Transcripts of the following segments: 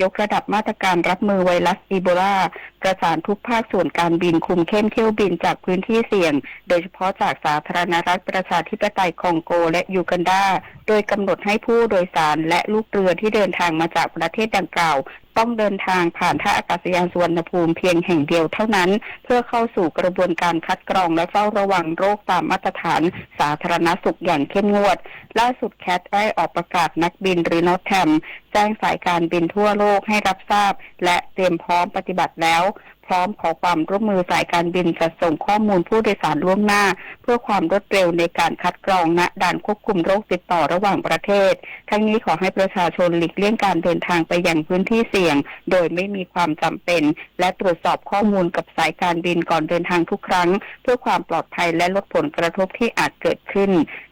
ยกระดับมาตรการรับมือไวรัสอีโบลาประสานทุกภาคส่วนการบินคุมเข้มเที่ยวบินจากพื้นที่เสี่ยงโดยเฉพาะจากสาธารณรัฐประชาธิปไตยคองโกและยูกันดาโดยกำหนดให้ผู้โดยสารและลูกเรือที่เดินทางมาจากประเทศดังกล่าวต้องเดินทางผ่านท่าอากาศยานสุวรรณภูมิเพียงแห่งเดียวเท่านั้นเพื่อเข้าสู่กระบวนการคัดกรองและเฝ้าระวังโรคตามมาตรฐานสาธารณสุขอย่างเข้มงวดล่าสุดแคทได้ออกประกาศนักบินหรือนอตแทมแจ้งสายการบินทั่วโลกให้รับทราบและเตรียมพร้อมปฏิบัติแล้วพร้อมขอความร่วมมือสายการบินจัดส่งข้อมูลผู้โดยสารล่วงหน้าเพื่อความรวดเร็วในการคัดกรองณด่านควบคุมโรคติดต่อระหว่างประเทศทั้งนี้ขอให้ประชาชนหลีกเลี่ยงการเดินทางไปยังพื้นที่เสี่ยงโดยไม่มีความจำเป็นและตรวจสอบข้อมูลกับสายการบินก่อนเดินทางทุกครั้งเพื่อความปลอดภัยและลดผลกระทบที่อาจเกิดขึ้น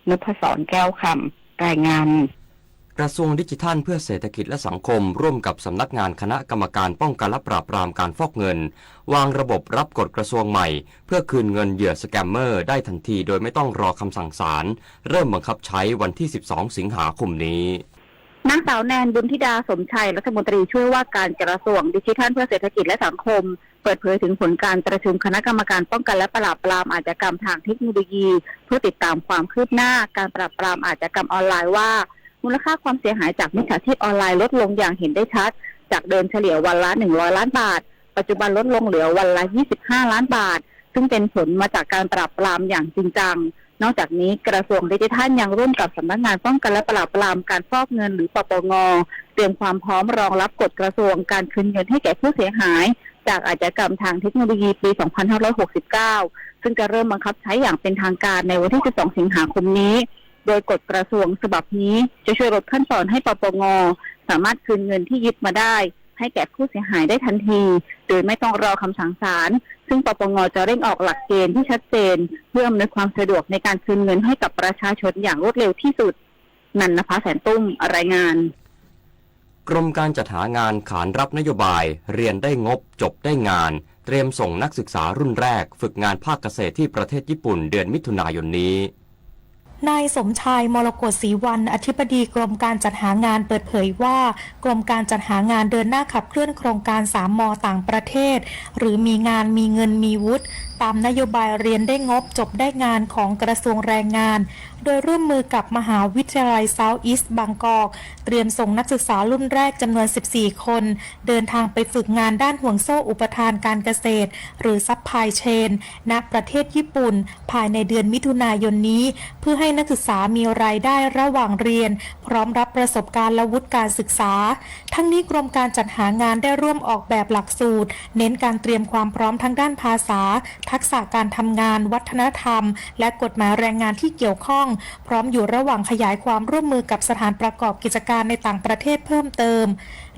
นพศรแก้วคำรายงานกระทรวงดิจิทัลเพื่อเศรษฐกิจและสังคมร่วมกับสำนักงานคณะกรรมการป้องกันและปราบปรามการฟอกเงินวางระบบรับกฎกระทรวงใหม่เพื่อคืนเงินเหยื่อสแกมเมอร์ได้ทันทีโดยไม่ต้องรอคำสั่งศาลเริ่มบังคับใช้วันที่ 12 สิงหาคมนี้นางสาวแนนบุญธิดาสมชัยรัฐมนตรีช่วยว่าการกระทรวงดิจิทัลเพื่อเศรษฐกิจและสังคมเปิดเผยถึงผลการประชุมคณะกรรมการป้องกันและปราบปรามอาชญากรรมทางเทคโนโลยีเพื่อติดตามความคืบหน้าการปราบปรามอาชญากรรมออนไลน์ว่ามูลค่าความเสียหายจากมิจฉาชีพออนไลน์ลดลงอย่างเห็นได้ชัดจากเดิมเฉลี่ยวันละ100ล้านบาทปัจจุบันลดลงเหลือวันละ25ล้านบาทซึ่งเป็นผลมาจากการปราบปรามอย่างจริงจังนอกจากนี้กระทรวงดิจิทัลยังร่วมกับสำนักงานป้องกันและปราบปรามการฟอกเงินหรือปปง.เตรียมความพร้อมรองรับกฎกระทรวงการคืนเงินให้แก่ผู้เสียหายจากอาชญากรรมทางเทคโนโลยีปี 2569 ซึ่งจะเริ่มบังคับใช้อย่างเป็นทางการในวันที่ 12 สิงหาคมนี้โดยกฎกระทรวงฉบับนี้จะช่วยลดขั้นตอนให้ปปง.สามารถคืนเงินที่ยึดมาได้ให้แก่ผู้เสียหายได้ทันทีโดยไม่ต้องรอคำสั่งศาลซึ่งปปง.จะเร่งออกหลักเกณฑ์ที่ชัดเจนเพื่ออำนวยความสะดวกในการคืนเงินให้กับประชาชนอย่างรวดเร็วที่สุดนันนภาแสนตุ้มรายงานกรมการจัดหางานขานรับนโยบายเรียนได้งบจบได้งานเตรียมส่งนักศึกษารุ่นแรกฝึกงานภาคเกษตรที่ประเทศญี่ปุ่นเดือนมิถุนายนนี้นายสมชายมรกตศรีวรรณอธิบดีกรมการจัดหางานเปิดเผยว่ากรมการจัดหางานเดินหน้าขับเคลื่อนโครงการ3 ม.ต่างประเทศหรือมีงานมีเงินมีวุฒิตามนโยบายเรียนได้งบจบได้งานของกระทรวงแรงงานโดยร่วมมือกับมหาวิทยาลัยเซาท์อีสต์บางกอกเตรียมส่งนักศึกษารุ่นแรกจำนวน14 คนเดินทางไปฝึกงานด้านห่วงโซ่อุปทานการเกษตรหรือซัพพลายเชนณประเทศญี่ปุ่นภายในเดือนมิถุนายนนี้เพื่อให้นักศึกษามีรายได้ระหว่างเรียนพร้อมรับประสบการณ์และวุฒิการศึกษาทั้งนี้กรมการจัดหางานได้ร่วมออกแบบหลักสูตรเน้นการเตรียมความพร้อมทั้งด้านภาษาทักษะการทำงานวัฒนธรรมและกฎหมายแรงงานที่เกี่ยวข้องพร้อมอยู่ระหว่างขยายความร่วมมือกับสถานประกอบกิจการในต่างประเทศเพิ่มเติม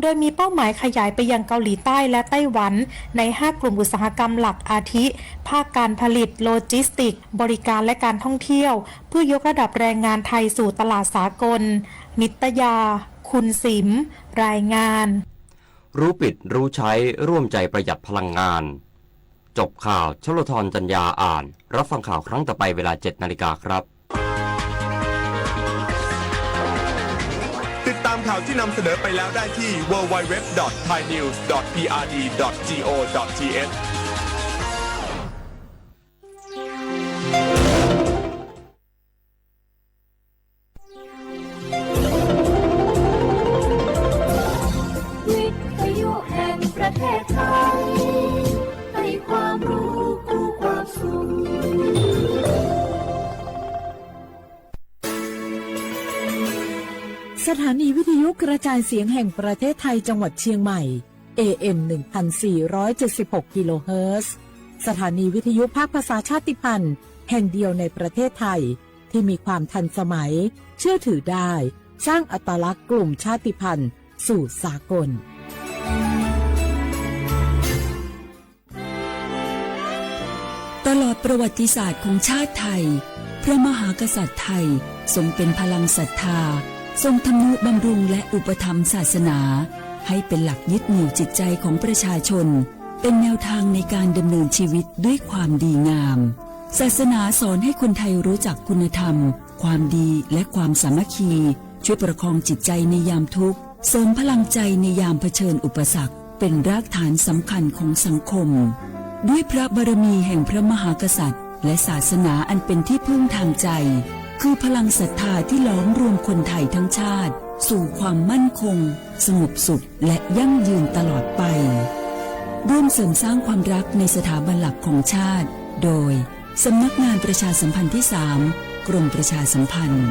โดยมีเป้าหมายขยายไปยังเกาหลีใต้และไต้หวันใน5 กลุ่มอุตสาหกรรมหลักอาทิภาคการผลิตโลจิสติกส์บริการและการท่องเที่ยวเพื่อยกระดับแรงงานไทยสู่ตลาดสากลนิตยาคุณสิมรายงานรู้ปิดรู้ใช้ร่วมใจประหยัดพลังงานจบข่าวชลธรจัญญาอ่านรับฟังข่าวครั้งต่อไปเวลา 7 นาฬิกาครับติดตามข่าวที่นำเสนอไปแล้วได้ที่ www.thainews.prd.go.thวิทยุแห่งประเทศไทยให้ความรู้คู่ความสุขสถานีวิทยุกระจายเสียงแห่งประเทศไทยจังหวัดเชียงใหม่ AM 1476 กิโลเฮิรตซ์สถานีวิทยุภาคภาษาชาติพันธุ์แห่งเดียวในประเทศไทยที่มีความทันสมัยเชื่อถือได้สร้างอัตลักษณ์กลุ่มชาติพันธุ์สู่สากลตลอดประวัติศาสตร์ของชาติไทยพระมหากษัตริย์ไทยทรงเป็นพลังศรัทธาทรงทำนุบำรุงและอุปถัมภ์ศาสนาให้เป็นหลักยึดเหนี่ยวจิตใจของประชาชนเป็นแนวทางในการดำเนินชีวิตด้วยความดีงามศาสนาสอนให้คนไทยรู้จักคุณธรรมความดีและความสามัคคีช่วยประคองจิตใจในยามทุกข์ เสริมพลังใจในยามเผชิญอุปสรรคเป็นรากฐานสำคัญของสังคมด้วยพระบารมีแห่งพระมหากษัตริย์และศาสนาอันเป็นที่พึ่งทางใจคือพลังศรัทธาที่ล้อมรวมคนไทยทั้งชาติสู่ความมั่นคงสงบสุขและยั่งยืนตลอดไปร่วมเสริมสร้างความรักในสถาบันหลักของชาติโดยสำนักงานประชาสัมพันธ์ที่ 3 กรมประชาสัมพันธ์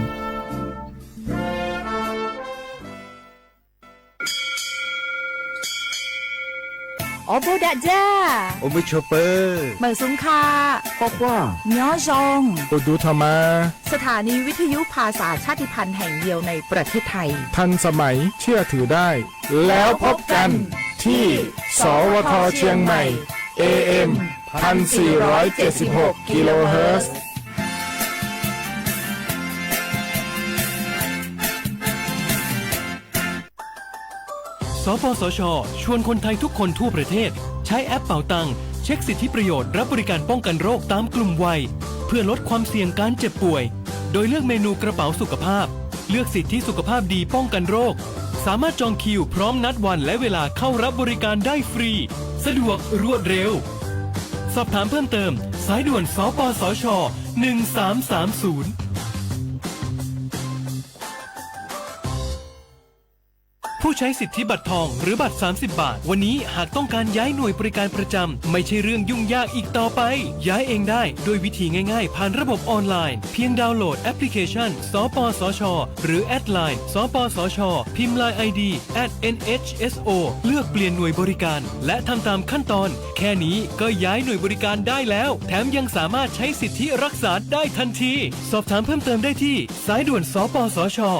โอโบดะจ้า โอเวชเปอร์ เหมือซุงคา ก็ว่า เนาะจง โอดูธรรมา สถานีวิทยุภาษาชาติพันธุ์แห่งเดียวในประเทศไทย ทันสมัยเชื่อถือได้ แล้วพบกันที่สวทเชียงใหม่ AM 1476 กิโลเฮิรตซ์สปสช.ชวนคนไทยทุกคนทั่วประเทศใช้แอปเป๋าตังเช็คสิทธิประโยชน์รับบริการป้องกันโรคตามกลุ่มวัยเพื่อลดความเสี่ยงการเจ็บป่วยโดยเลือกเมนูกระเป๋าสุขภาพเลือกสิทธิสุขภาพดีป้องกันโรคสามารถจองคิวพร้อมนัดวันและเวลาเข้ารับบริการได้ฟรีสะดวกรวดเร็วสอบถามเพิ่มเติมสายด่วนสปสช1330ผู้ใช้สิทธิบัตรทองหรือบัตร30 บาทวันนี้หากต้องการย้ายหน่วยบริการประจำไม่ใช่เรื่องยุ่งยากอีกต่อไปย้ายเองได้โดยวิธีง่ายๆผ่านระบบออนไลน์เพียงดาวน์โหลดแอปพลิเคชันสปสชหรือแอดไลน์สปสชพิมพ์ LINE ID @NHSO เลือกเปลี่ยนหน่วยบริการและทำตามขั้นตอนแค่นี้ก็ย้ายหน่วยบริการได้แล้วแถมยังสามารถใช้สิทธิรักษาได้ทันทีสอบถามเพิ่มเติมได้ที่สายด่วนสปสช1330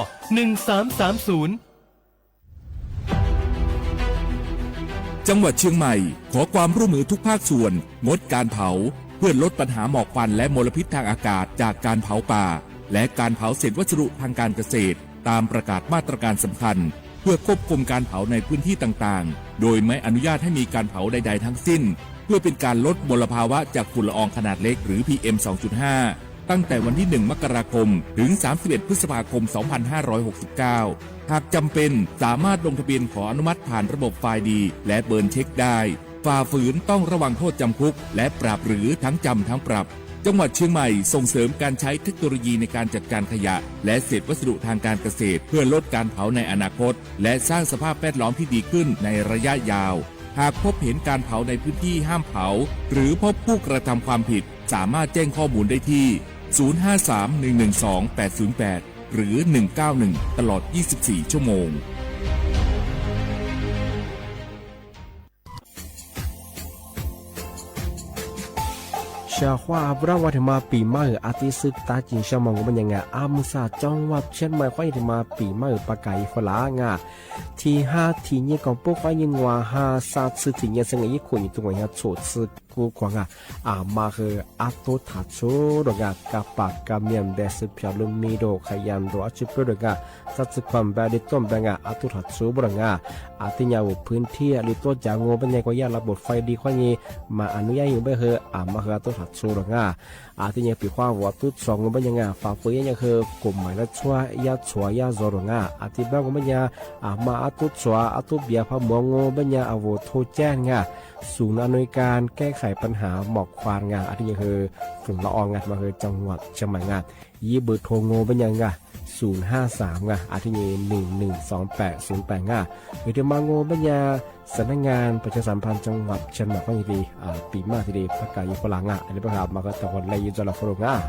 จังหวัดเชียงใหม่ขอความร่วมมือทุกภาคส่วนงดการเผาเพื่อลดปัญหาหมอกควันและมลพิษทางอากาศจากการเผาป่าและการเผาเศษวัสดุทางการเกษตรตามประกาศมาตรการสำคัญเพื่อควบคุมการเผาในพื้นที่ต่างๆโดยไม่อนุญาตให้มีการเผาใดๆทั้งสิ้นเพื่อเป็นการลดมลภาวะจากฝุ่นละอองขนาดเล็กหรือ PM 2.5 ตั้งแต่วันที่ 1 มกราคมถึง 31 พฤษภาคม 2569หากจำเป็นสามารถลงทะเบียนขออนุมัติผ่านระบบไฟล์ดีและเบิร์นเช็คได้ฝ่าฝืนต้องระวังโทษจำคุกและปรับหรือทั้งจำทั้งปรับจังหวัดเชียงใหม่ส่งเสริมการใช้เทคโนโลยีในการจัดการขยะและเศษวัสดุทางการเกษตรเพื่อลดการเผาในอนาคตและสร้างสภาพแวดล้อมที่ดีขึ้นในระยะยาวหากพบเห็นการเผาในพื้นที่ห้ามเผาหรือพบผู้กระทำความผิดสามารถแจ้งข้อมูลได้ที่ 053-112-808หรือ 191 ตลอด 24 ชั่วโมงชาว่าบราวัฒมาปีใหม่อาทิตย์ตาจินชามองมันยังไงอามุสาจังหวัดเชียงใหม่ควายมาปีใหม่ปากไก่ฝรั่งที่5ที่นี่ของพวกควายยินว่า5 3次ที่นี่ซึ่งอีกคนอยู่ตรงนี้โฉดซึกูกว่ามาคืออาตุทัชโชดกกับปากกับเมียนเดสพิอาลุมีโดขยันโดอจิปโดกสัตว์ความแบบดิต้มแบบอาตุทัชโชบรงอาทิยาวพื้นที่ลิโตจางโงเป็นยังก็ยาระบบไฟดีควายนี้มาอนุญาตอยู่ไปคือมาคืออาตุทัชโชดงอาทิยาปีความว่าตุสองเป็นยังฝ่าฝืนยังคือกลุ่มหมายละชัวยาชัวยาโซดงอาทิบ้างก็เป็นยังมาอาตุชัวอาตุเบียพะมวงโงเป็นยังอโวโทแจ้งศูนย์อำนวยการแก้ไขปัญหาหมอกควันอาทิคือฝุ่นละอองมาคือจังหวัดเชียงใหม่ยี่เบอร์โทรโงเป็นยัง053อาทิ112808หรือที่มาโงเป็นยังสำนักงานประชาสัมพันธ์จังหวัดเชียงใหม่ก็ดีปีมาทีดีพักกายฝรั่งอันนี้ประกาศมาก็ตะวันเลยยุจลฝรั่ง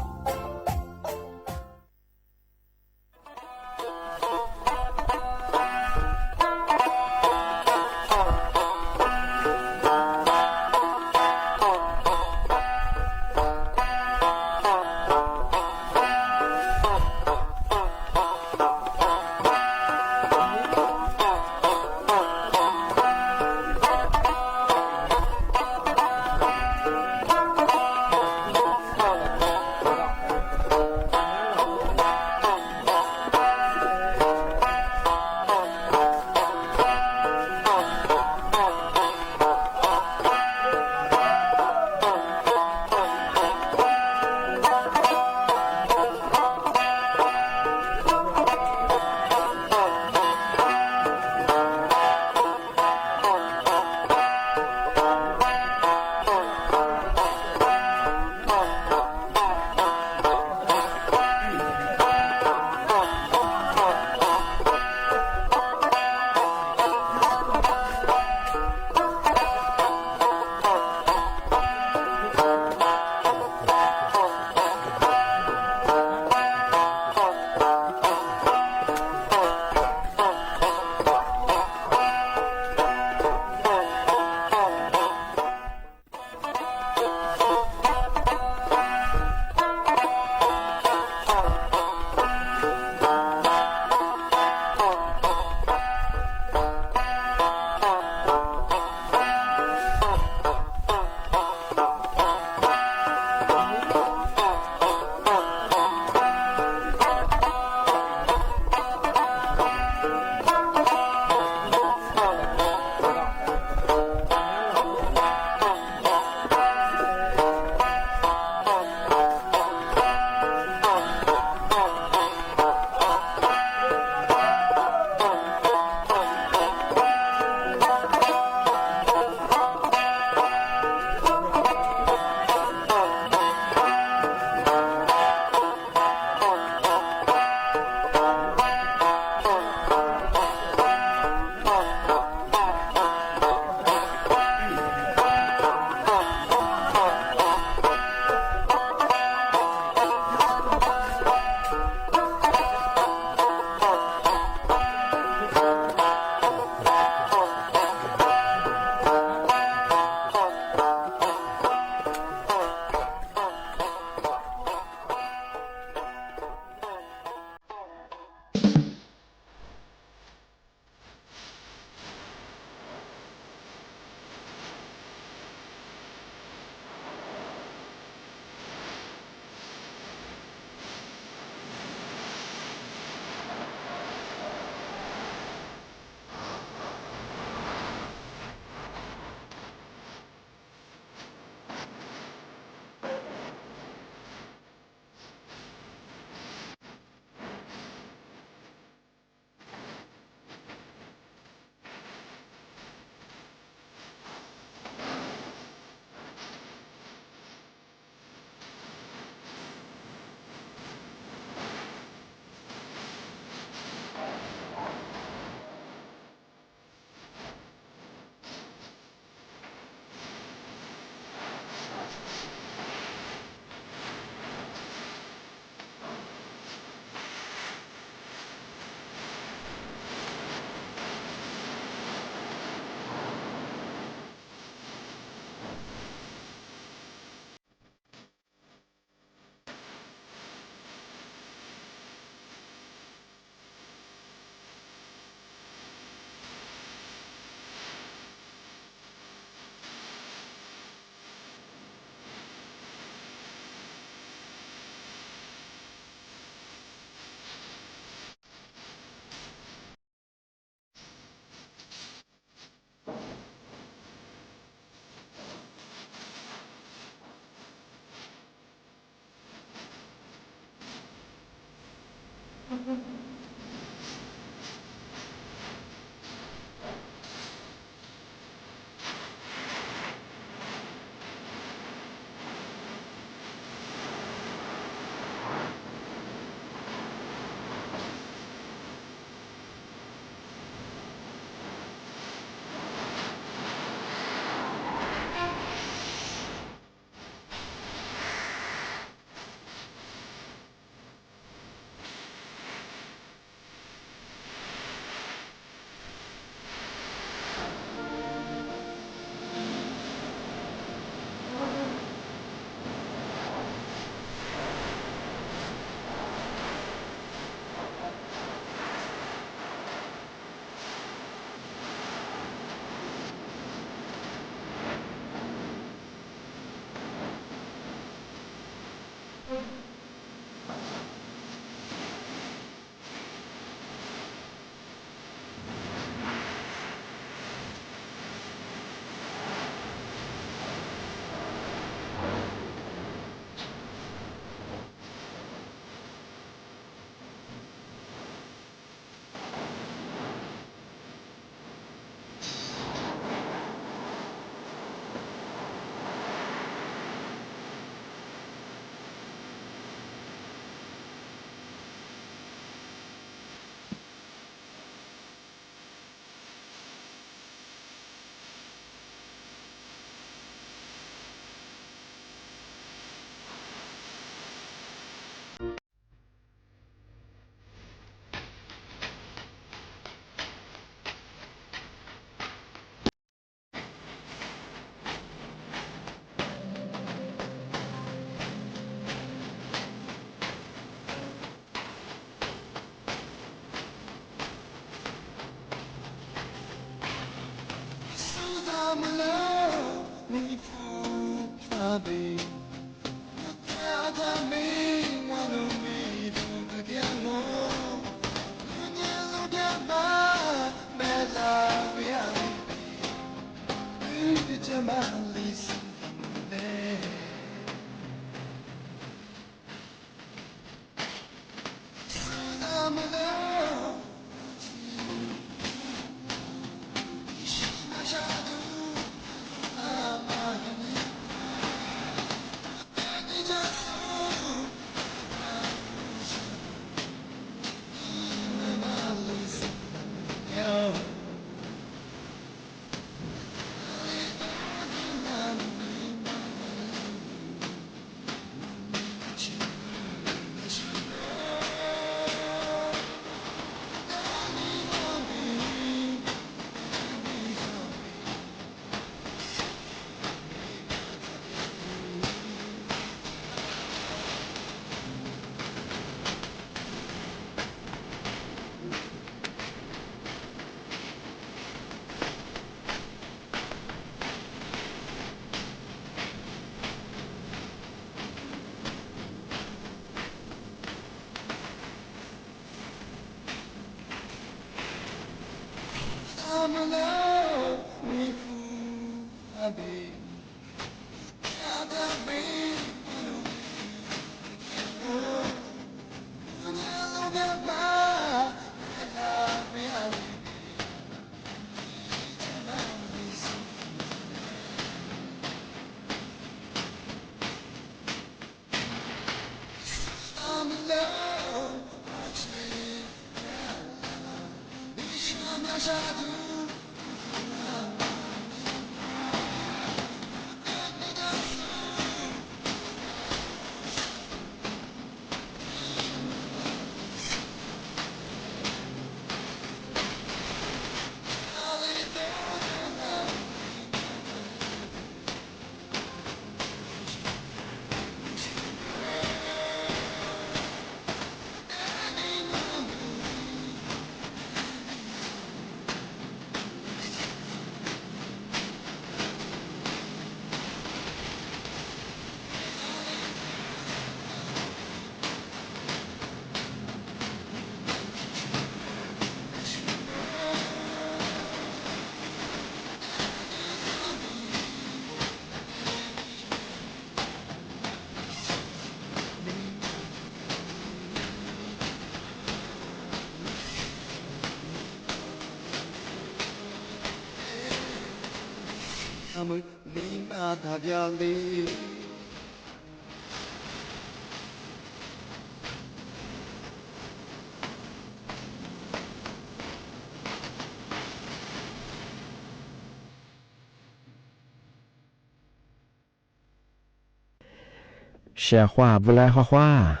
下话不来话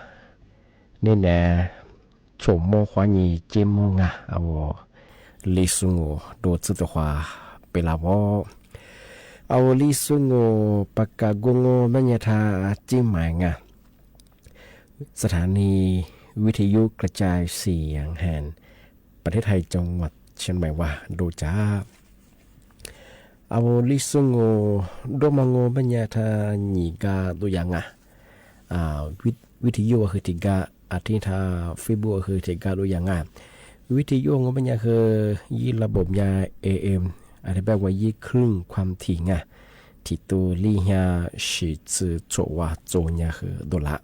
你呢宠物欢迎节目啊我历史我多次的话被拉我เอาลิสุงโอปากกาโกงโอบัญญาธาจิ้มหมายงะสถานีวิทยุกระจายเสียงแห่งประเทศไทยจังหวัดเชียงใหม่ว่าดูจ้าเอาลิสุงโอโดมังโอบัญญาธาหนีกาตัวอย่างวิทยุคือติกาอาทิตย์ทาฟิบูคือติกาตัวอย่างวิทยุงบัญญาคือยี่ระบบยา AMอธิบายว่ายี่ครึ่งความถี่ที่ตัวลี่ยาสิจือโจว่าโจเนี่ยคือดละ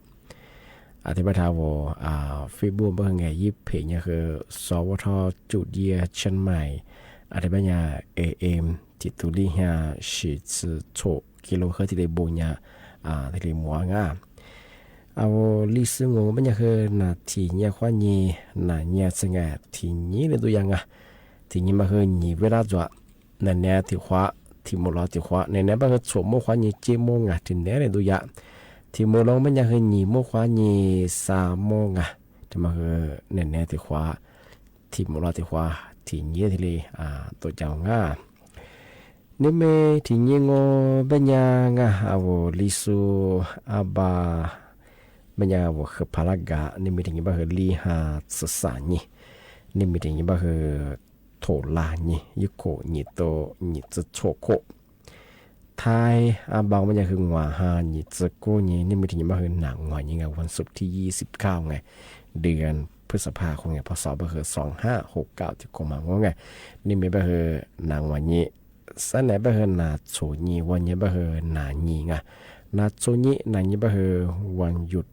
อธิบายว่าเฟซบุ๊กเป็นไงยี่เพจเนี่ยคือสวทจุดเดียเชียงใหม่อธิบายว่า AM ที่ตัวลี่ยาสิจือโจกิโลเฮิรตซ์ที่ได้บุญเนี่ยที่ได้มัวเอาลิซึ่งงมันเนี่ยคือนาทีเนี่ยควานี้นาเนี่ยสงบทีนี้เลยตัวอย่างทีนี้มาคือนี่เวลาจ่อในแนวที่ขวาที่มอลที่ขวาในแนวบ้านก็สวมโมขวานี่เจโมงที่แนวเลยดูยะที่มอลมันยังคือนี่โมขวานี่สามโมงที่มาคือในแนวที่ขวาที่มอลที่ขวาที่นี้ที่เลยตัวเจ้านี่เมที่นี้งอเป็นยังเอาลิซูอาบาเป็นยังว่าคือพลักกะนี่มีที่นี้บ้านคือลีฮาสสานี่มีที่นี้บ้านคือโถลานี่ยุโกนี่โตนี่จะโชโค ายบางมันจะคือหัวหานี่จะกูนี่ไม่ถึงมาคือหนังหัวยังไงวันศุกร์ที่29ไงเดือนพฤษภาคมไงพศก็คือ2569ที่กมาไงนี่ไม่คือหนังวันนี้สันไหนก็คือนาโชนี่วันนี้ก็คือนานี่ไงนาโชนี่นานี่ก็คือวันหยุด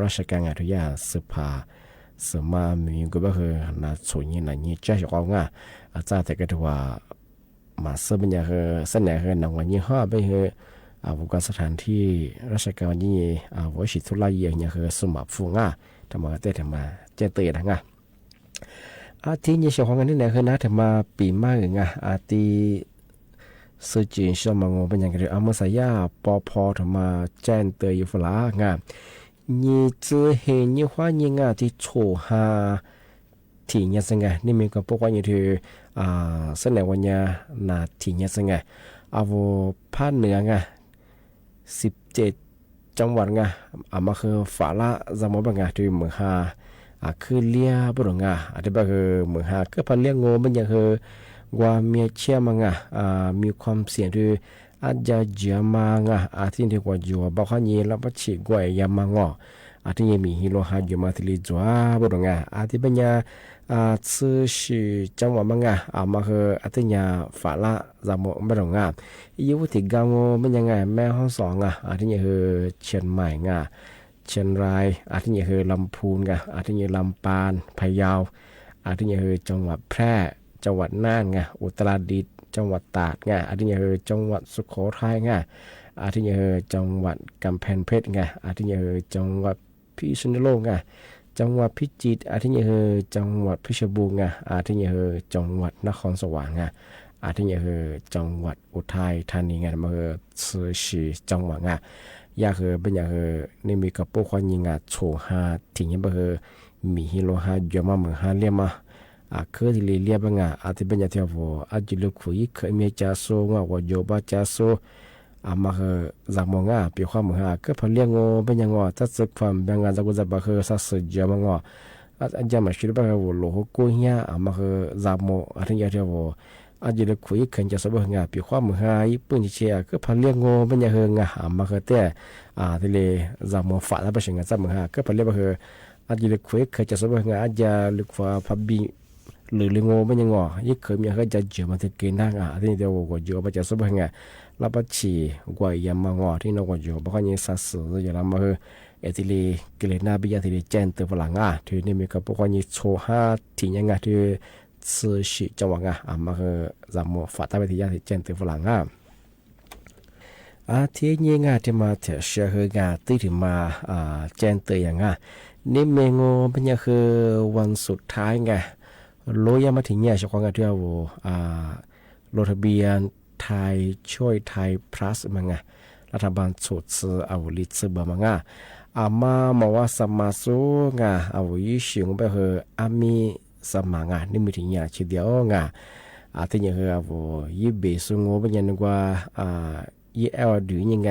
ราชการทุกอย่างสภาสมามีก็คือนาโชนี่นานี่จะชอบไงอาจารย์แต่ก็ถือว่ามาเสบัญญัติเสนอหนังวันนี้ห้าไปบุกสถานที่ราชการวันนี้วชิตุลาเยียเนี่ยคือสมัครฟูงทำมาเตะทำมาเจเตะนะที่นี่เช้าของกันนี่ไหนคือนะทำมาปีใหม่ที่สื่อจีนชอบมางเป็นอย่างไรเมื่อสายาปอพอทำมาแจ้งเตยอยู่ฝรั่งนี่จะเห็นนี่ว่านี่ที่โชว์ฮาที่เนี่ยสังนี่มีกับพวกว่านี่คือเสนอวันนี้นาที่เนี่ยสังภาคเหนือ17จังหวัดมาคือฝาละจำเป็นที่เมืองฮาคือเลี้ยบรุงที่บ้านคือเมืองฮาก็พันเลี้ยงงูมันยังคือว่ามีเชื่อมังมีความเสี่ยงที่อาจจะเจียมังที่ที่กว่าอยู่บ้านนี้แล้วก็ฉีกว่ายามังที่ยังมีฮิโรฮาอยู่มาที่ลิจัวบรุงที่เป็นยาชื่อชื่อจังหวัดมังมาคือที่ยาฝาละจำเป็นบรุงอยู่ที่กังวมันยังไงแม่ห้องสองที่ยังคือเชียงใหม่เชียงรายที่ยังคือลำพูนที่ยังลำปางพะเยาที่ยังคือจังหวัดแพร่จังหวัดน่านอุตรดิตถ์จังหวัดตากที่ยังคือจังหวัดสุโขทัยที่ยังคือจังหวัดกำแพงเพชรที่ยังคือจังหวัดพิษณุโลกจังหวัดพิจิตรที่ยังคือจังหวัดเพชรบูรณ์ที่ยังคือจังหวัดนครสวรรค์ที่ยังคือจังหวัดอุทัยธานีมาคือชื่อจังหวัดอยากคือเป็นอยากคือนี่มีกับพวกคนยิงโชว์ฮาที่ยังบ่คือมีฮิโรฮาเยอะมาเมืองฮาเลียมาคือที่เรียบที่เป็นอย่างที่ว่าจิลุคุยเคยมีจ่าโซ่ว่าโยบะจ่าโซ่มาคือจากมองเปียความเมืองก็พอเลี้ยงเป็นอย่างถ้าสึกความเป็นงานจากกุศลบ่คือสักสุดเยอะมากอาจจะมาชิลบ่คือว่าโลหะกุยมาคือจากมองที่อย่างที่ว่าจิลุคุยเคยจะสบายเปียความเมืองญี่ปุ่นที่เชียก็พอเลี้ยงเป็นอย่างมาคือแต่ที่เลยจากมองฝาแล้วไปถึงจากเมืองก็พอเลี้ยงบ่คือจิลุคุยเคยจะสบายอาจจะลึกว่าพับบีหรือลิงโง่เป็นยังยิ่งเคยมีเขาจะเจอมาที่เกณฑ์นั่งที่เดียวกว่าเยอะไปจะสบายแล้วก็ฉี่กว่ายามางที่นกว่าเยอะเพราะเขาเนี่ยสัตว์สื่ออย่างนั้นมาคือที่เลยเกลียดหน้าบิยาที่เลยแจ้งตัวฝรั่งที่นี่มีกับพวกเขาเนี่ยโชว์ห้าที่ยังที่สื่อสิจังหวะมาคือจำหมดฝ่ายใต้ไปที่ยาที่แจ้งตัวฝรั่งที่นี่ที่มาเถอะเชื่อคืองที่ถึงมาแจ้งตัวอย่างนี่เมงเป็นยังคือวันสุดท้ายโลยามาถึงเนี่ยเฉพาะการที่ว่าโลทะเบียนไทยช่วยไทย plus มังรัฐบาลสุดซื้อลิตรซื้อมังมาว่าสมาสุยิ่งชิงไปคือมีสมังนี่มีถึงเนี่ยชีเดียวที่เนี่ยคือยิ่งเบสงบเป็นยังกว่ายิ่งดูยัง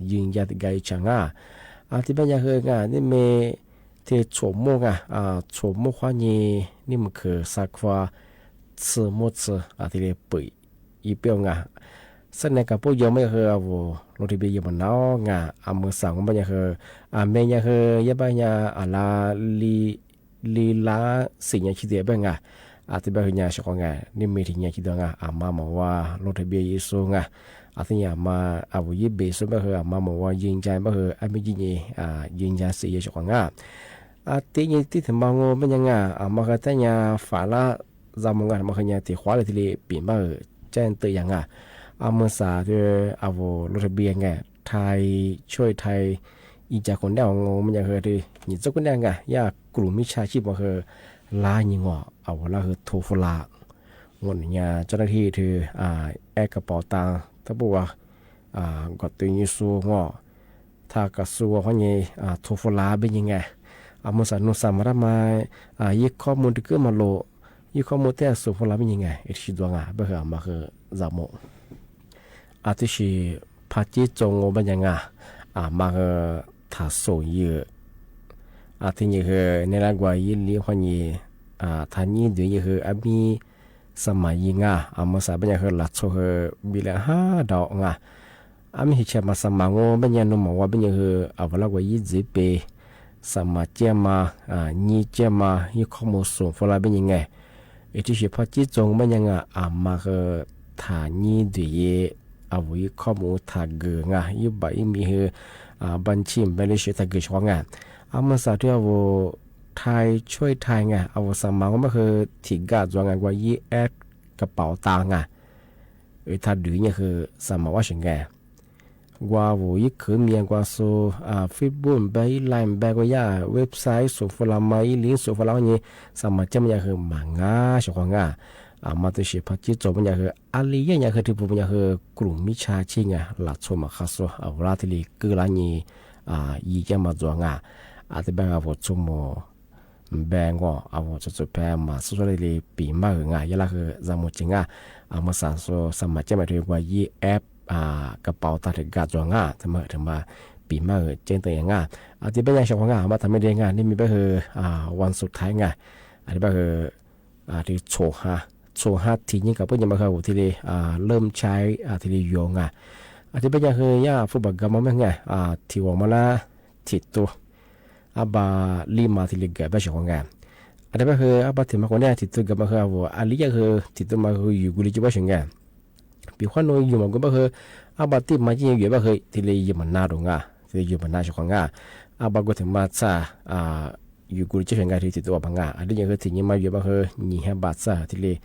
ยิงยาติไกจังที่เป็นยังคือนี่มีที่โฉมโมโฉมโมควานี่มันคือสักว่าซื้อหมดที่เรียกปุ๋ยอีเปียวสันในกับพวกยมไม่คือโรตีเบียมันน้องมือสั่งมันยังคือเมย์ยังคือยาบ้านลาลีลาสิ่งยังคิดเดียบที่บ้านยังชอบนี่มีที่ยังคิดว่ามาว่าโรตีเบียยิสูที่เนี่ยมายิบเบสไม่คือมาว่ายิงใจไม่คือไม่ยิงใจเสียชอบที่นี่ที่ถึงบางเป็นยังมาคือแต่เนี่ยฝาละจำงานมาคือเนี่ยที่ขวาเลยที่ปีนมาแจ้งตัวอย่างเมื่อสาที่รถทะเบียนไทยช่วยไทยอีจากคนได้ของมันยังคือที่นี่เจ้าคนได้ยากกลุ่มมิชาชีพมาคือลายยิงละคือโทฟลางนเนี่ยเจ้าหน้าที่ที่แอกระเป๋าตังถ้าบอกว่ากดตัวนี้สู้ถ้ากระสู้เขาเนี่ยโทฟลาเป็นยังไงมุสานุสามารถมายึดข้อมูลที่เกิดมาโลยึดข้อมูลแต่สุพลาเป็นยังไงที่ดวงเบื่อมาคือจำโมที่ชีพัฒน์จงเป็นยังไงมาคือถ้าส่งเยอะที่นี่คือในร่างกายยิ่งเลี้ยงคนยี่ท่านยิ่งดูยิ่งคือมีสมัยยิ่งมุสาเป็นยังคือหลักโซ่คือบิลห้าดอก mi hi chama samango benya no mo wa benya he avala wa yizi pe sama chema ni chema yi khomo so fola benya nge eti she pa chi chong benya nga ama he tha ni de ye awu yi khomo tha ge nga yi ba yi mi he ban chim ba le she tha ge shwa nga ama sa tu awu thai choi thai nga awu samango ma he thi ga zwa nga wa yi app กระเป๋าตังอ่ะถ้าดื้อเนี่ยคือสามารถว่าสิ่งแก่ว่าโว้ยคือเมียกว่าโซฟิบบุนไปไลน์ไปก็ย่าเว็บไซต์สุฟลามาอีลิงสุฟลาเนี่ยสามารถจะมันคือมังงาชกงามาตัวเชื่อพักจิตจบมันคืออะไรเนี่ยคือที่ผมมันคือกลุ่มมิชาชิงอ่ะหลักชมข้าโซเอาเวลาที่ลีคือร้านนี้ยี่จะมาจวงอ่ะอาจจะเป็นอาวุธชมแบงก็เอาจะแพ้มาสุดเลยปีมากง่ายยาละคือจำหมดจริงอ่ะมาสั่งโซสมัครจะมาถึงว่ายี่แอปกระเป๋าตัดกาจวงอ่ะถึงมาปีมากเจนตัวอย่างง่ะอาจจะเป็นอย่างเช่นง่ะมาทำไม่ได้ง่ะนี่มีก็คือวันสุดท้ายง่ะอันนี้ก็คือที่โชว์ฮาทีนี้กับเพื่อนมาคือที่เริ่มใช้ที่โยงอ่ะอาจจะเป็นอย่างคือย่าฟุตบอลกันมาไม่ง่ะที่ว่ามาละติดตัวอาบาลีมาที่เล็กแบบเฉพาะงานอันนี้ก็คืออาบาที่มาคนนี้ที่ตัวกับมาคือว่าอาลีก็คือที่ตัวมาคืออยู่กุลีจีบเฉพาะงานปีขวัญน้อยอยู่มันก็คืออาบาที่มาที่อยู่แบบคือที่เลยอยู่มันน่าดูง่ะที่อยู่มันน่าเฉพาะงานอาบาก็ถึงมาซาอยู่กุลีจีเฉพาะงานที่ตัวบางงานอันนี้ก็คือที่นี่มาอยู่แบบคือนี่แค่บาซาที่เลย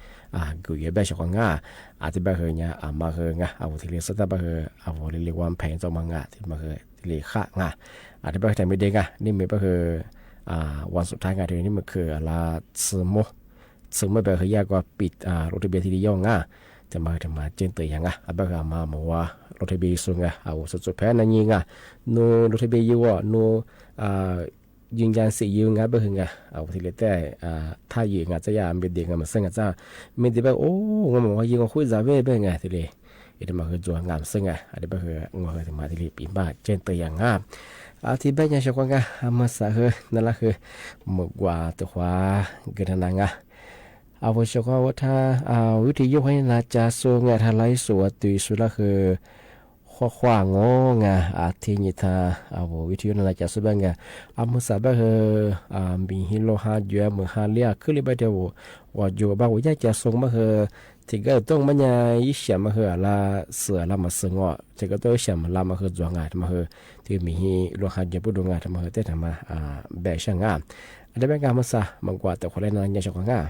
กุลีแบบเฉพาะงานอาจจะแบบคือเนี่ยมาคืองานเอาที่เลยสุดท้ายแบบคือเอาที่เรียกว่าแผนตัวบางงานที่มาคือที่เลยฆ่างานอาจจะเป็นแต่ไม่ได้ไงนี่มันก็คือวันสุดท้ายไงทีนี้มันคือลาซึโมแบบคือยากกว่าปิดรถทะเบียนที่ดีย่องจะมาเจนเตยยังแบบคือมาบอกว่ารถทะเบียนสูงเอาสุดแพ้นั่นยิงโนรถทะเบียนยูโนยืนยันสียืนแบบคือเอาทีละแต่ถ้ายืนจะยามเป็นเด็กมาซึ่งจะไม่ได้แบบโอ้งงว่ายิงคุยจะเว้แบบไงทีเลยอีมาคือจวงงามซึ่งอันนี้แบบคืองงคือมาทีละปีบ้าเจนเตยยังที่เป็นอย่างเช่นว่ามาสักนั่นแหละคือหมกว่าตัวเกิดนังเอาไว้ช่วยว่าถ้าวิธียุให้นาจาสูงถ้าไล่สวดตุยสุดละคือขวางงที่นี่ถ้าเอาวิธีนาจาสูงมาสักคือมีฮิโลฮาเยอะมือฮาเลียคือเลยไปเดียวว่าอยู่บ้านวิญญาณจะสูงมาคือที่ก็ต้องมันยังยิ่งเสียมาคือละเสือละมาสึงอ่ะที่ก็ต้องเสียมาละมาคือจวงงานมาคือที่มีฮิโลฮาเยอะปุ่นงานมาคือเต้ทำมาแบบช่างงานอันนี้เป็นการมาซะมันกว่าแต่คนเล่นนั้นยังช่างงาน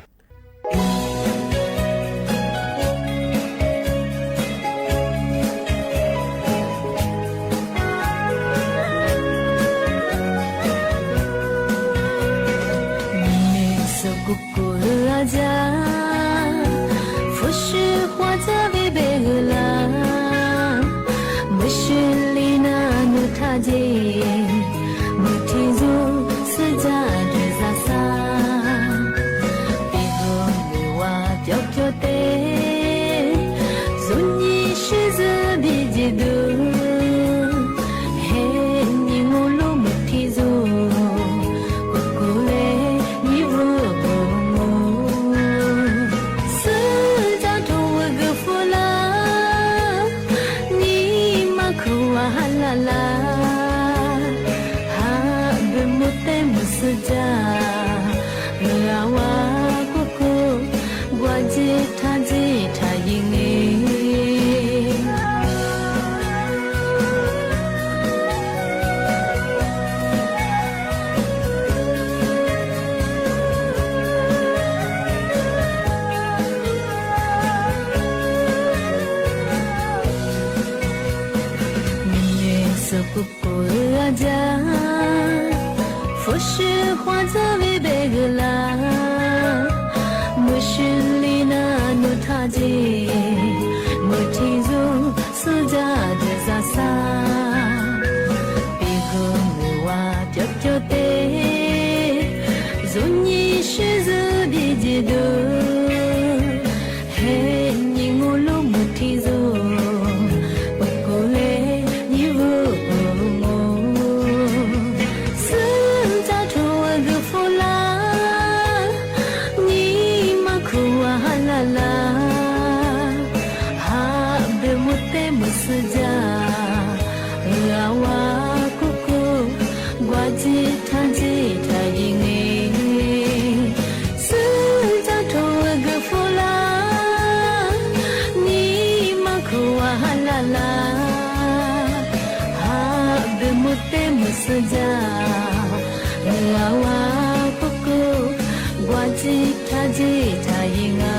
Ha mutte musaja lawa poko gwaji thaji thayinga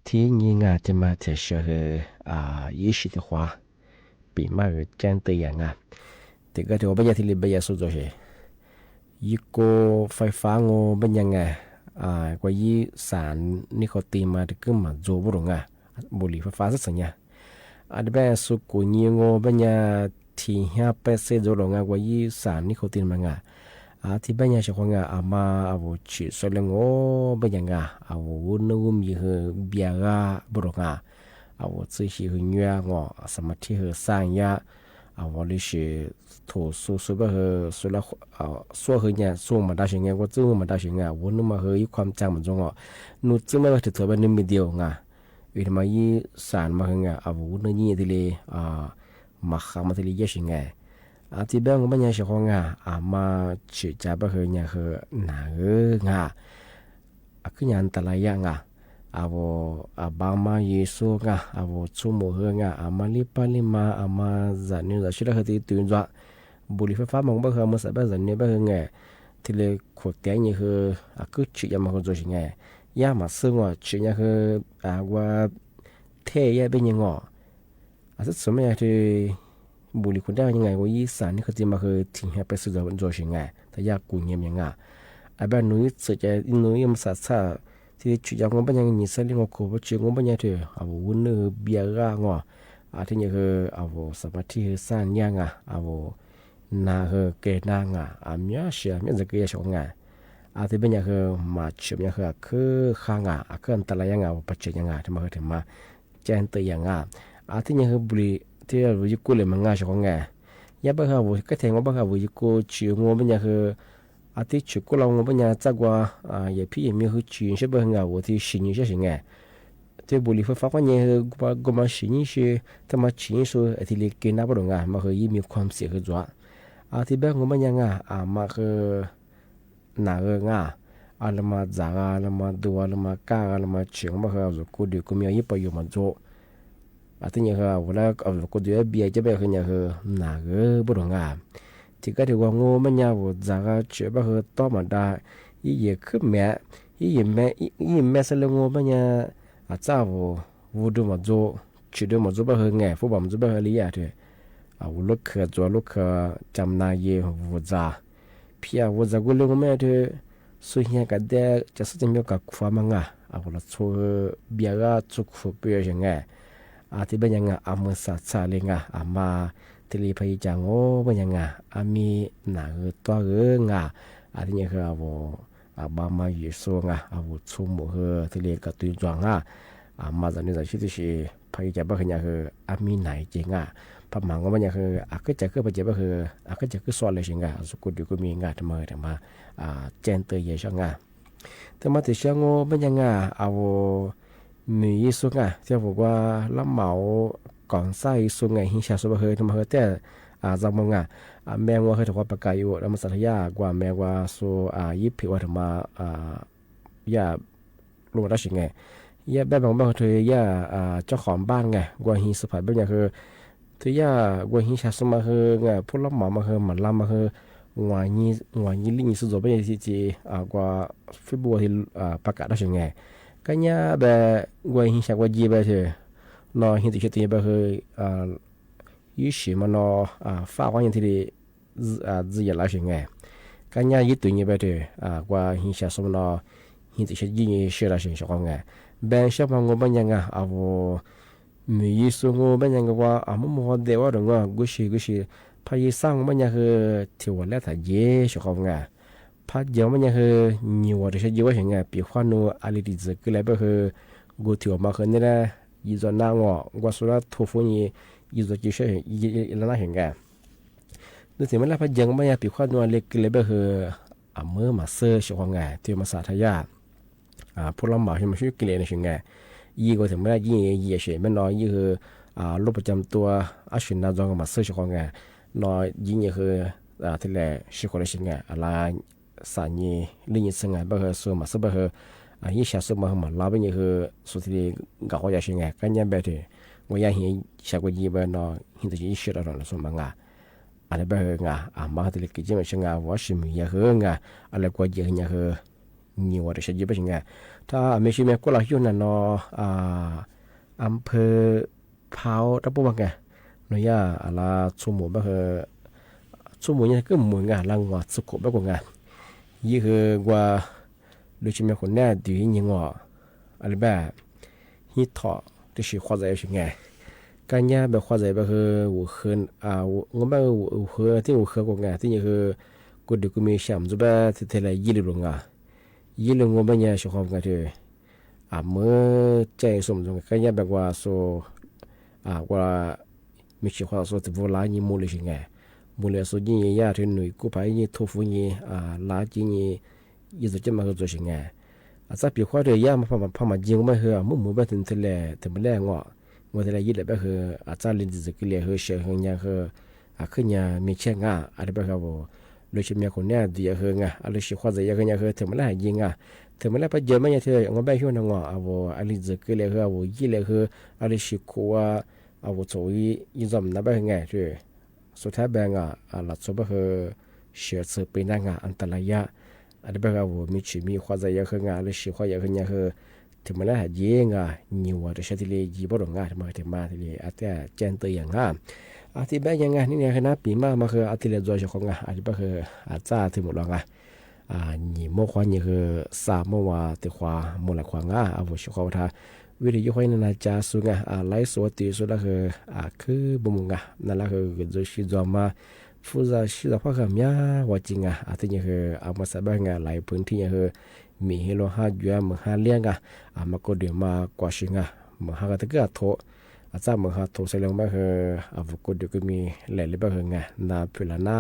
ทีนี้จะมาเทเชยี่สิบหัวปีมาเจนตีอย่างแต่ก็ถือว่าเป็นอย่างที่ลิบยาสุดเลยยี่ก็ไฟฟ้างูเป็นยังไงกว่ายี่สารนิโคตินมาถึงมาจูบลงบุหรี่ไฟฟ้าสักสัญญาแบบสุกุยงูเป็นยังที่5%จูบลงกว่ายี่สารนิโคตินมาที่เป็นยังเฉพาะมาเอาชีสเลงโอเป็นยังเอาวุ้นนุ่มยี่ห้อเบียร์บลงเอาซื้อที่หัวเนื้อสมาธิหัวสร้างยาเอาลิชิถูสู้แบบสู้แล้วสู้หัวเนี่ยสู้มาได้สิ่งก็สู้มาได้สิ่งวุ้นนุ่มมาหัวอีความจำมันจงนู่นจะไม่ว่าจะถือเป็นนิมิตเดียววิธีมายี่สารมาเอาวุ้นนี่ที่เลยมาข้ามาที่เลยเยอะสิ่งที่แบบว่าเนี่ยเฉพาะมาชีจับหัวเนี่ยหัวหนาขึ้นยันตะไลยังบางมาเยซูชั่วโมงมาลิปาลิมามาจันนี่จะชื่ออะไรที่ตัวนี้บุหรี่ไฟฟ้ามันแบบมันสับจันนี่แบบที่เลยขวดแก้เนี่ยคือชียามาคน做สิ่งยามาซึ่งชีเนี่ยว่าเทียเป็นยังสุดสมัยที่บุหรี่คนได้ยังไงว่ายี่สารนี่เขาจะมาทิ้งให้ไปสู่做สิ่งแต่ยากุญยังแบบนู้นสุดจะนู้นยังสัตว์ที่ชุดยางงบยังยิ่งสั่งงอคูบชุดงบยังเถอะวุ้นเบียร์ที่นี่สมาธิสร้างยังนาเกนางมีอาชีพมีจะเกี่ยวกับที่เป็นยังมาชิมยังคือข้างคืออันตรายยังปัจจัยยังที่มาถึงมาแจ้งตัวยังที่นี่บุรีที่เราอยู่กุเลยมันง่ายช่วงยาบ้าก็แทงว่าบ้าอยู่กุชิวงบยังที่ชุกุเรางบยังจักว่าอย่าพี่มีหัวชินใช่บ้างว่าที่ชินใช่สิ่งที่บุรีไฟฟ้าก็ยังก็มาชินใช่แต่มาชินส่วนที่เล็กน้าบ่ลงมาคือมีความเสียคือจ้าที่แบบงบยังมาคือหนาแล้วมาจากแล้วมาดูแล้วมาก้าแล้วมาเฉียงมาคือเอากุดีกุมีอะไรไปอยู่มันโจที่นี่คือเวลาเอากุดีเบียจะแบบคือเนี่ยคือหนาบ่ลงที่ก็ถือว่างูมันยาวจากเชื่อว่าต่อมาได้ยี่ขึ้นแม่ยี่แม่สลงูมันยาจ้าวูดูมาโจชื่อดูมาโจบ่ไงผู้บ่มโจบ่ลีอ่ะเถอะลูกเขยจัวลูกเขยจำนายวูจ้าพี่วูจ้ากูเลยงูแม่เถอะสุดยังกันเด็กจะสุดยังกับฟ้ามังละชัวเบียร์ชุกฟุบเบียร์ยังไงที่เป็นยังมือสัตว์เลยมาที่ลีพายจังโอ้เป็นยังมีหนาตัวที่นี่คือบางมาอยู่ส่งชุ่มที่ลีกับตัวจวงมาจากนี้จากที่พายจับเป็นยังมีไหนจริงพม่าก็เป็นยังก็จะคือพายจับก็จะคือสอนเลยสิสุกุดีก็มีทำไมถึงมาเจนเตยเยช่างแต่มาที่ช่างโอ้เป็นยังมีส่งที่บอกว่าละเหมาก่อนใส่ส่งหินชาสุบทำมาแต่จำมงแมงว่าถือว่าปากกาอยู่แล้วมาสัตยากว่าแมงว่าโซยิบผิวถือมายารู้ได้สิ่งยาแบบบางเธอยาเจ้าของบ้านกว่าหินสุภาพแบบนี้คือเธอยากว่าหินชาสุมาพูดละเหมามามันลำมางวยี่ลิงสุดแบบนี้ที่กว่าฟิบัวที่ประกาศได้สิ่งก็เนี่ยแบบว่าหินชากว่าจีแบบเธอนอหินติดเชื้อแบบยี่สิบมันฟ้าว่าอย่างที่จะยังไงสิ่งก็เนี่ยยี่ตัวนี้แบบเธอกว่าหินชาสุมาหินติดเชื้อยี่เชื่อละสิ่งของแบบชอบมองแบบยังมียี่สุงแบบยังว่ามันมัวเดียวว่ากุชิพายสร้างแบบยังที่ว่าแล้วแต่เย่สิ่งของพัดเยอะมันยังนิวที่ใช้ยี่ว่าสิ่งปีขวานูอะไรที่จะเกิดแบบกูที่ออกมาคือนี่แหละยี่จวนนางว่าสุดท้ายทุกคนยี่จวนกี่เช่ยี่ละน่าเห็นดูสิมันแล้วพัดเยอะมันยังปีขวานูอะไรเกิดแบบเมื่อมาเซอร์สิ่งของที่มาสาธยาพูดลำบากที่มันช่วยเกลี่ยในสิ่งยี่ก็ถึงไม่ได้ยี่เฉยไม่น้อยยี่คือโรคประจำตัวอาชีพน่าจะมาเซอร์สิ่งของน้อยยี่คือที่แหละสิ่งของสิ่งอะไรสารยี่ลิงสิ่งแบบส่วนมาเซอร์แบบยี่ชาสุมามันลาเป็นยี่คือสุดที่ก่าวอย่างสิ่งกันยังแบบที่ว่าอย่างที่ชาวยี่แบบน้อยหินที่ยี่ชื่อเราส่วนบางอะไรแบบมาที่เล็กจิ๋มสิ่งว่าชิมยี่คืออะไรกว่ายี่คือ nhiều ở đây bây giờถ้าไม่ใช่แม่ก็เราอยู่นั่นเนาะอำเภอพร้าวรับปุ๊บไงเนาะย่าอะไรชั่วโมงแบบชั่วโมงเนี่ยก็เหมือนกันลังว่าสุขแบบกว่ายี่คือว่าโดยเฉพาะคนแน่ดียิ่งว่าอะไรแบบฮิตถอที่ชื่อข้อใจใช่ไงการย่าแบบข้อใจแบบคือหัวเขินงั้นแบบหัวเขินที่หัวเขินกว่าที่นี่คือกูดูกูมีฉ่ำจุบะที่เท่าไรยี่ลิบลงยี่ลิบงั้นแบบเนี่ยชื่อความกันเลยเมื่อใจสมจงการย่าแบบว่าโซว่ามีชื่อความโซที่โบราณยี่มูลใช่ไงมูลสุดยิ่งยากที่หนุ่ยกู้ภัยยิ่งทุบฝุ่นยิ่งลาจิยิ่งยิ่งจะมาคือตัวสิ่งไงอาจจะเปรียบความเรียกมาพอมายิงไม่เหรอมุ่งมุ่งไปถึงทะเลถึงไม่แรงอ่ะว่าทะเลยิ่งเลยไปเหรออาจจะลิ้นจะกิเลสเหรอเชื่อเหรอเนี่ยเหรอขึ้นเนี่ยมีเชื่องอะไรไปเหรอบ่โดยเฉพาะคนเนี่ยดีเหรอไงอะไรสิ่งความใจเนี่ยเหรอถึงไม่แรงยิงถึงไม่แรงไปเจอไม่เนี่ยเธองั้นไปหิ้วนั่งอ่ะบ่อะไรจะกิเลสเหรอบ่ยิ่งเลยเหรออะไรสิ่งขั้วบ่โจยยิ่งจำนับไปไงเธอสุดท้ายแบงหลักสูตรคือเชื่อสืบไปนั่งอันตรายอันนี้เป็นว่ามีชีมีความใจเยอะขึ้นหรือชีความเยอะขึ้นคือถึงมันแล้วยิ่งnhiềuแต่เชื่อที่เลยยี่บ่ดงถึงมาที่เลยอาจจะเจนตัวอย่างอาทิตย์แบงยังนี่เนี่ยคือนับปีมาคืออาทิตย์เลยตัวเจ้าของอันนี้เป็นคืออาจจะถึงหมดแล้วยี่โมความนี่คือสามโมว่าติดความหมดละความเอาบุชเขาท่าวิธียุคนั้นนะจะสุงไลฟ์สดตีสุดแล้วคือบุ้งนั่นแหละคือจะชิดมาฟูจะชิดพักมีว่าจริงอาทิตย์คือมาสบายหลายพื้นที่คือมีเฮโลห้าอยู่มือห้าเลี้ยงมาก็เดี๋ยวมากว่าชิงมือห้าก็ตะกี้โถอาจจะมือห้าโถเสร็จแล้วมาคือบุก็เดี๋ยวก็มีหลายแบบคือนาพิลาน่า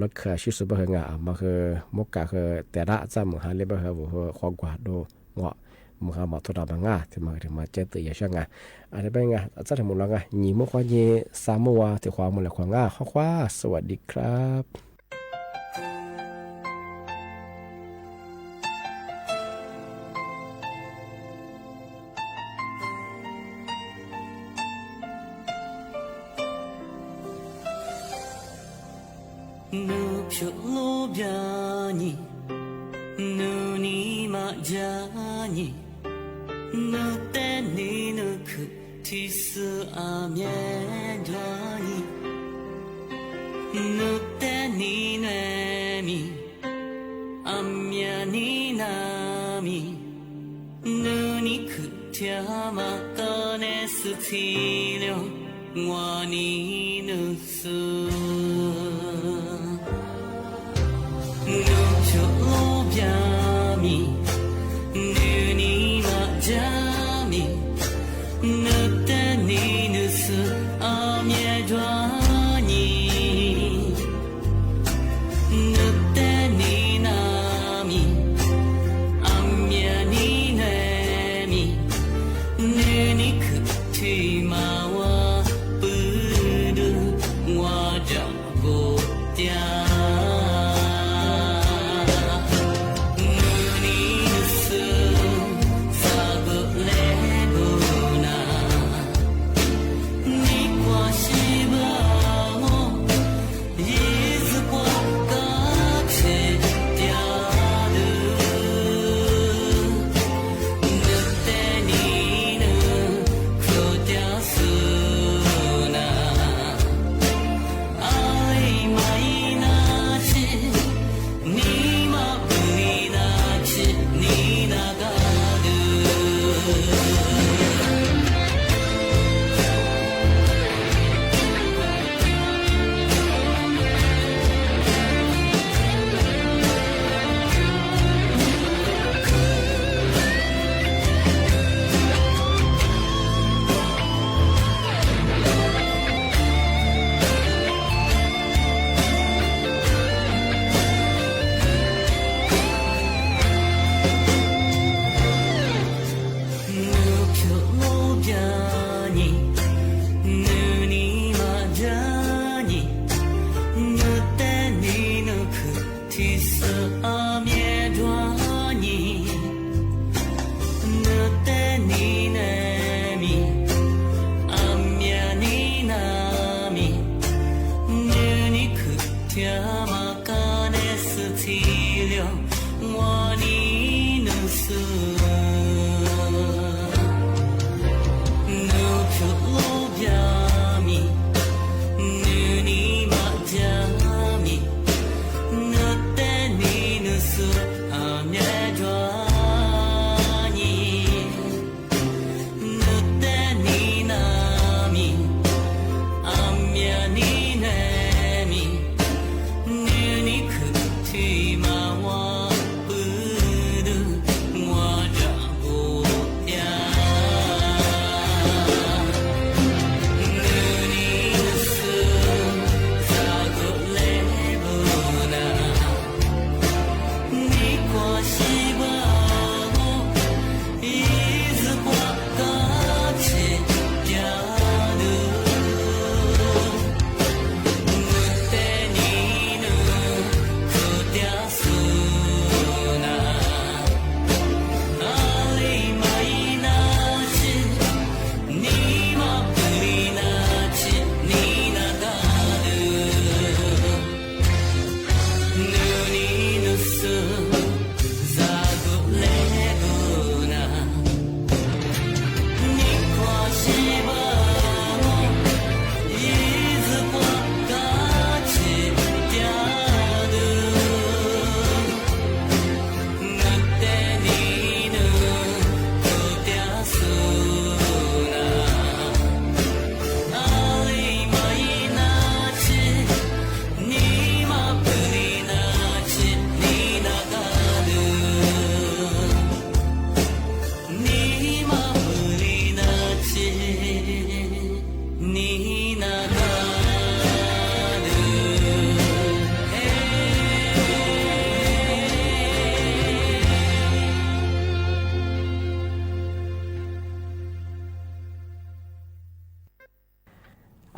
ลักคือชิสุบคือมาคือมกกะคือแต่ละอาจจะมือห้าเลี้ยงคือความกว่าดูงอมือหามาทดลองที่มาเจอตัวอย่างเช่นอะไรไปอาจจะทำหมดแล้วหนีเมื่อควานยีสามว่าที่ความหมดแล้วความข้อคว้าสวัสดีครับนูพิโลบยานีนูนีมาจานีぬてにぬくティスアミエドラニぬてにねみアミヤになみぬにくてまかねすティリョわにぬすぬちょびゃみจามีนึกแต่นี่นึกสึอาเมียดวานีนึกแต่นี่นามีอาเมียนี่เนมีนึกนี่คือที่มาว่าปืนว่าจะโกเตีย天まかねすティリョワニ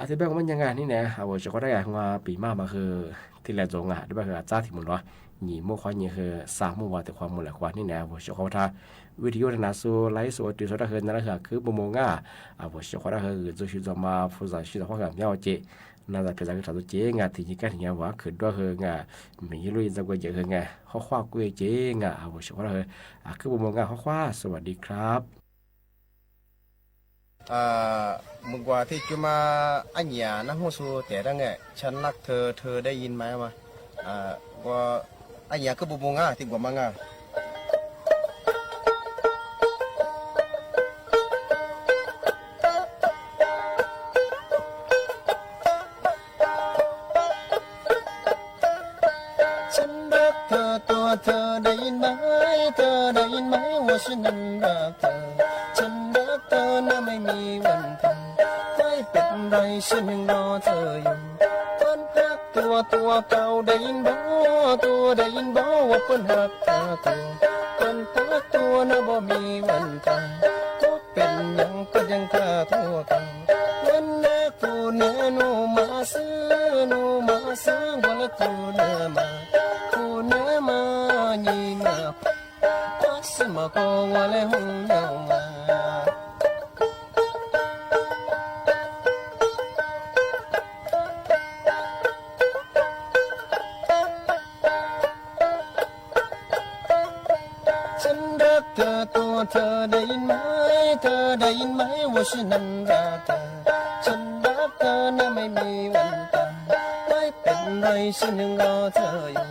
ที่แบบมันยังไงนี่แน่我就觉得我ปีมามาคือที่แลจงที่แบบจ้าที่มันเนาะหนีมั่วควายนี่คือ3มั่วแต่ความมั่วแหละควายนี่แน่我就觉得วิดีโอในนั้นสู้ไลฟ์สดติดสดคือนั่นแหละคือบ่มง我就觉得คือ就是怎么负责去的话个了解那在平常个啥都接提起个听话คือด้วยคือมีลุยจะกว่าเยอะคือข้อความกูเจ๊我就觉得คือบ่มงข้อความสวัสดีครับมึงว่าที่จะมาอันยานะฮู้สู้แต่ดังไงฉันรักเธอได้ยินไหมวะว่าอันยาก็บ่มงที่กว่ามังฉันรักเธอตัวเธอได้ยินไหมเธอได้ยินไหมว่าฉันนั้นรักเธอฉันรักเธอนะไม่มีวันทำไม่เป็นไรฉันยังรอเธออยู่คนรักตัวเก่าได้ยินบ่ตัวได้ยินบ่ว่าเพิ่นรักเธอตัวคนรักตัวนะบ่มีวันตายก็เป็นหยังก็ยังฆ่าตัวเก่าวันนี้กูเนี่ยหนูมาซื้อวันละกูเนี่ยมาညီมาပါစမကောဝါလဲဟုံယောင်มาฉันรักเธอตัวเธอได้ยินไหมว่าฉันนั้นรักเธอฉันรักเธอนะไม่มีวันตายไม่เป็นไรฉันยังรอเธออยู่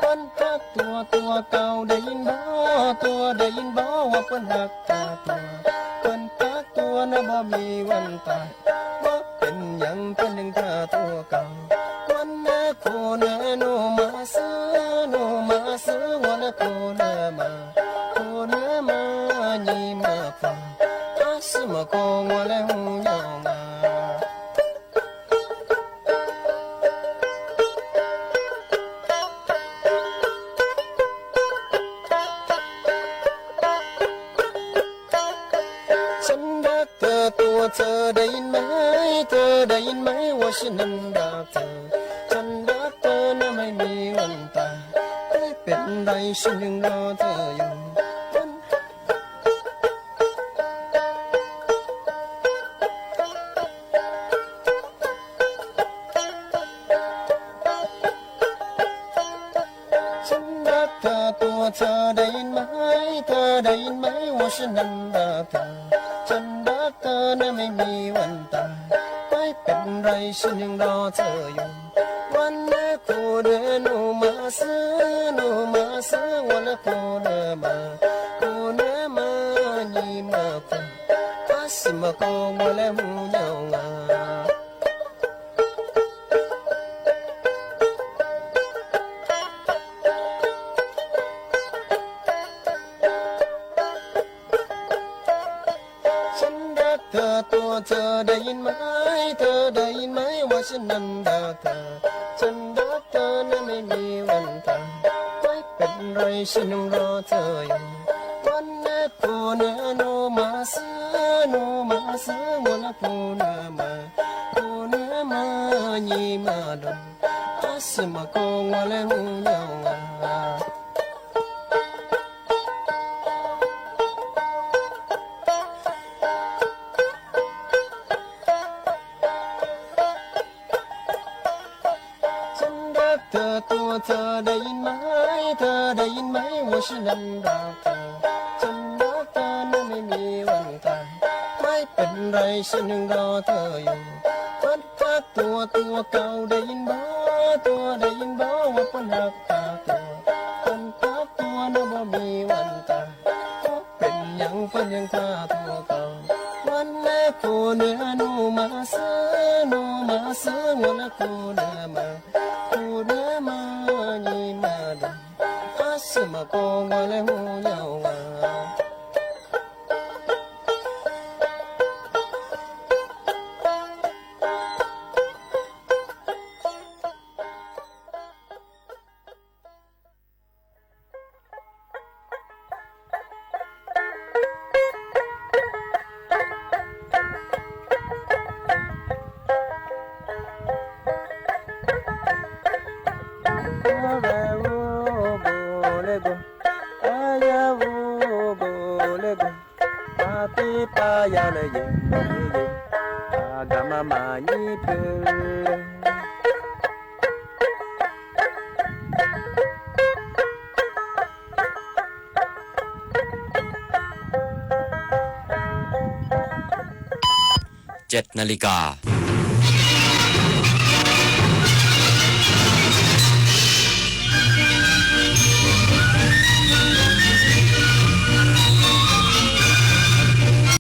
คนรักตัวเก่าได้ยินบ่ว่าเพิ่นรักเธอตัวคนรักตัวนะบ่มีวันตายว่าเป็นหยังเพิ่นยังเธอตัวเก่าวันนี้กูเนี่ยหนูมาซื้อวันนี้กูเนี่ยมาညီมาฟังอาสมกองว่าလဲဟုံယောင်มาเธอได้ยินไหมว่าฉันนั้นรักเธอฉันรักเธอนะไม่มีวันตายไม่เป็นไรฉันยังรอเธออยู่ฉันรักเธอตัวเธอได้ยินไหมว่าฉันนั้นรักเธอฉันรักเธอนะไม่มีวันตายไม่เป็นไรฉันยังรอเธออยู่วันนี้กูเดินมาซื้อวันนี้กูเดินมาညီมาฟังอาสมกองว่าလဲဟုံယောင်มาเธอได้ยินไหมว่าฉันนั้นรักเธอฉันรักเธอนะไม่มีวันตายไม่เป็นไรฉันยังรอเธออยู่วันนี้กูเนี่ยหนูมาซื้อวันนี้กูเนี่ยมาညီมาดมอาสมกองว่าလဲဟုံယောင်มาเธอได้ยินไหมว่าฉันนั้นรักเธอฉันรักเธอนะไม่มีวันตายไม่เป็นไรฉันยังรอเธออยู่คนรักตัวเก่าได้ยินบ่ว่าเพิ่นรักเธอตัวคนรักตัวนะบ่มีวันตายก็เป็นหยังเพิ่นยังฆ่าตัวเก่าวันนี้กูเนี่ยหนูมาซื้อวันนี้กูเนี่ยมาညီมาดมอาสมกองว่าလဲဟုံယောင်มา ti pa ya le yin yin agama ma ni pu 7 นาฬิกา